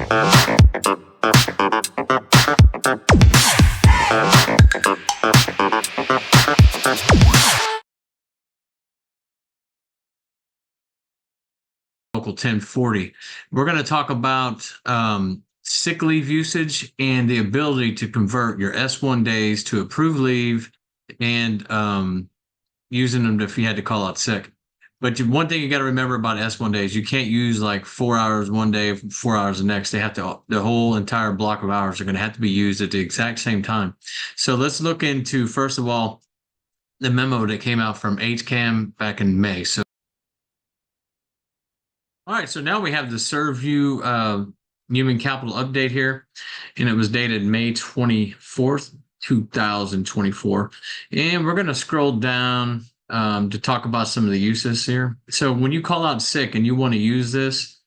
Local 1040. We're going to talk about sick leave usage and the ability to convert your S1 days to approved leave and using them if you had to call out sick. But one thing you got to remember about S1 days, you can't use like 4 hours one day, 4 hours the next. They have to, the whole entire block of hours are going to have to be used at the exact same time. So let's look into, first of all, the memo that came out from HCAM back in May. So, all right, so now we have the ServU human capital update here, and it was dated May 24th, 2024. And we're going to scroll down to talk about some of the uses here. So when you call out sick and you want to use this,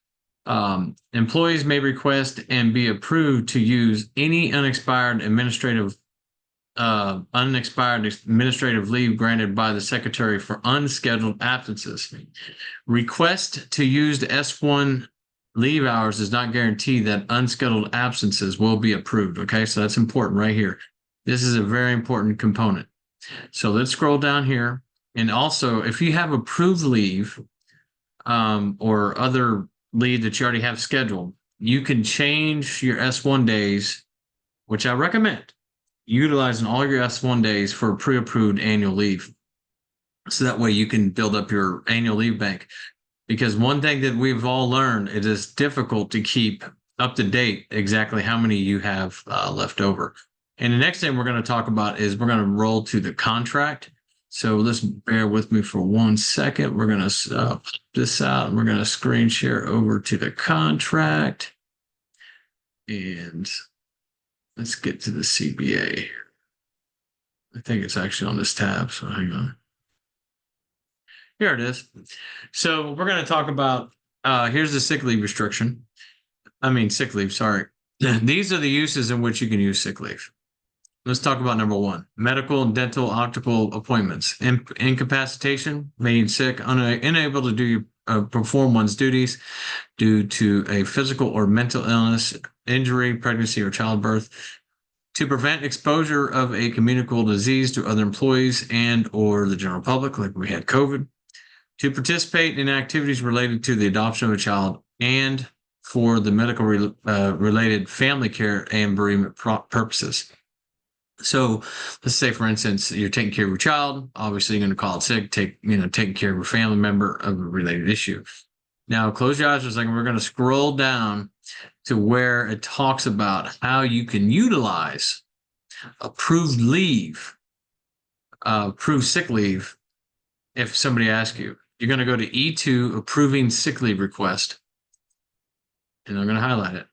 employees may request and be approved to use any unexpired administrative leave granted by the secretary for unscheduled absences. Request to use the S1 leave hours does not guarantee that unscheduled absences will be approved. Okay, so that's important right here. This is a very important component. So let's scroll down here. And also, if you have approved leave or other leave that you already have scheduled, you can change your S1 days, which I recommend, utilizing all your S1 days for pre-approved annual leave. So that way you can build up your annual leave bank. Because one thing that we've all learned, it is difficult to keep up to date exactly how many you have left over. And the next thing we're going to talk about is we're going to roll to the contract. So let's bear with me for 1 second. We're going to pop this out and we're going to screen share over to the contract. And let's get to the CBA. I think it's actually on this tab, so hang on. Here it is. So we're going to talk about, here's the sick leave restriction. Sick leave, sorry. These are the uses in which you can use sick leave. Let's talk about number one, medical, dental, optical appointments, incapacitation, made sick, unable to perform one's duties due to a physical or mental illness, injury, pregnancy, or childbirth, to prevent exposure of a communicable disease to other employees and or the general public, like we had COVID, to participate in activities related to the adoption of a child, and for the medical related family care and bereavement purposes. So let's say, for instance, you're taking care of your child. Obviously, you're going to call it sick, taking care of a family member of a related issue. Now, close your eyes for a second. We're going to scroll down to where it talks about how you can utilize approved leave, approved sick leave. If somebody asks you, you're going to go to E2, approving sick leave request. And I'm going to highlight it.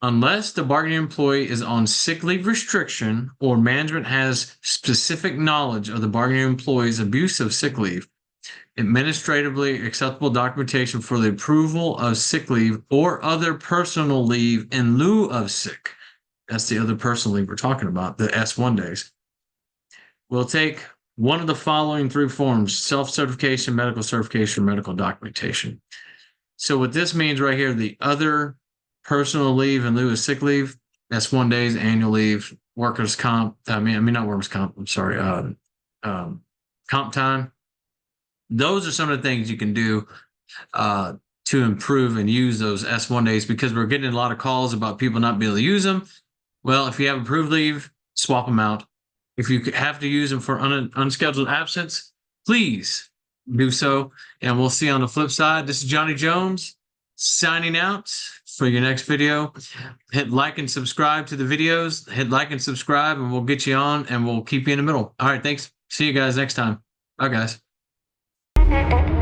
Unless the bargaining employee is on sick leave restriction or management has specific knowledge of the bargaining employee's abuse of sick leave, administratively acceptable documentation for the approval of sick leave or other personal leave in lieu of sick. That's the other personal leave we're talking about, the S1 days. We'll take one of the following three forms: self-certification, medical certification, or medical documentation. So what this means right here, the other personal leave in lieu of sick leave, S1 days, annual leave, workers' comp, not workers' comp, I'm sorry, comp time. Those are some of the things you can do to improve and use those S1 days, because we're getting a lot of calls about people not being able to use them. Well, if you have approved leave, swap them out. If you have to use them for unscheduled absence, please do so. And we'll see you on the flip side. This is Johnny Jones signing out for your next video. Hit like and subscribe to the videos. Hit like and subscribe, and we'll get you on, and we'll keep you in the middle. All right, thanks. See you guys next time. Bye, guys.